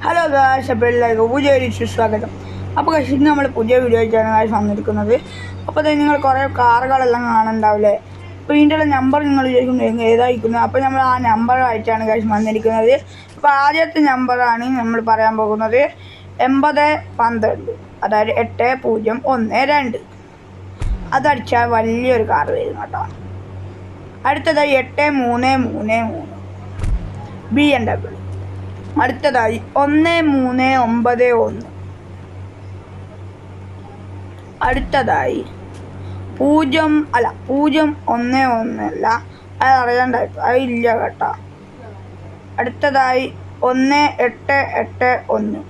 Hello guys, അപ്പോൾ എല്ലാവർക്കും പുതിയ ഒരു സ്വാഗതം. അപ്പോൾ ഗായ്സ്, ഇന്ന് നമ്മൾ പുതിയ വീഡിയോ ആയിട്ടാണ് ഗായ്സ് വന്നിരിക്കുന്നത്. അപ്പോൾ നിങ്ങൾ കുറേ കാറുകളെല്ലാം കാണുന്നുണ്ടാവില്ലേ? അപ്പോൾ ഇതിൻ്റെ നമ്പർ നിങ്ങൾ ചോദിക്കുന്നത് ഏതായിരിക്കുന്നത്. അപ്പോൾ നമ്മൾ ആ നമ്പറായിട്ടാണ് ഗായ്സ് വന്നിരിക്കുന്നത്. അപ്പോൾ ആദ്യത്തെ നമ്പറാണ് നമ്മൾ പറയാൻ പോകുന്നത് 8012, അതായത് 8012. അതടിച്ചാൽ വലിയൊരു കാർ വരും കേട്ടോ. അടുത്തതായി 8333 BMW. അടുത്തതായി 1391. അടുത്തതായി 011 അല്ല, അത് അറിയാണ്ടായിട്ട് അതില്ല കേട്ടോ. അടുത്തതായി 1881.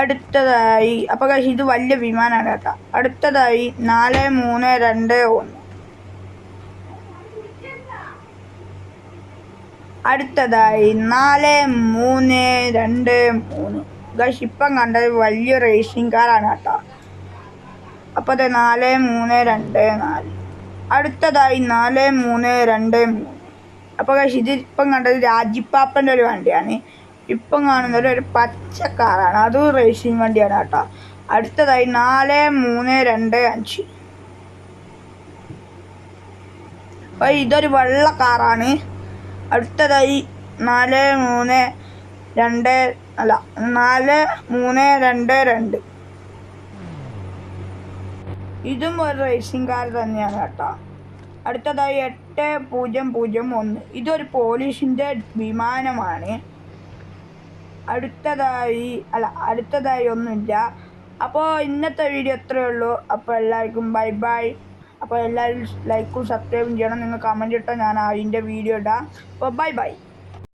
അടുത്തതായി അപ്പോൾ ഇത് വലിയ വിമാനമാണ് കേട്ടോ. അടുത്തതായി 4321. അടുത്തതായി 4323. ഗൈസ്, ഇപ്പം കണ്ടത് വലിയ റേസിംഗ് കാറാണ് കേട്ടോ. അപ്പോൾ അത് 4324. അടുത്തതായി 4323. അപ്പോൾ ഗൈസ്, ഇത് ഇപ്പം കണ്ടത് രാജിപ്പാപ്പൻ്റെ ഒരു വണ്ടിയാണ്. ഇപ്പം കാണുന്നത് ഒരു പച്ച കാറാണ്, അതും റേസിംഗ് വണ്ടിയാണ് കേട്ടോ. അടുത്തതായി 4325. അപ്പോൾ ഇതൊരു വെള്ള കാറാണ്. അടുത്തതായി 4322. ഇതും ഒരു റേസിംഗ് കാർ തന്നെയാണ് കേട്ടോ. അടുത്തതായി 8001. ഇതൊരു പോലീസിൻ്റെ വിമാനമാണ്. അടുത്തതായി ഒന്നുമില്ല. അപ്പോൾ ഇന്നത്തെ വീഡിയോ എത്രയേ ഉള്ളൂ. അപ്പോൾ എല്ലാവർക്കും ബൈ ബൈ. അപ്പോൾ എല്ലാവരും ലൈക്കും സബ്സ്ക്രൈബും ചെയ്യണം. നിങ്ങൾ കമൻറ്റ് ഇട്ടാൽ ഞാൻ അതിൻ്റെ വീഡിയോ ഇടാം. അപ്പോൾ ബൈ ബൈ.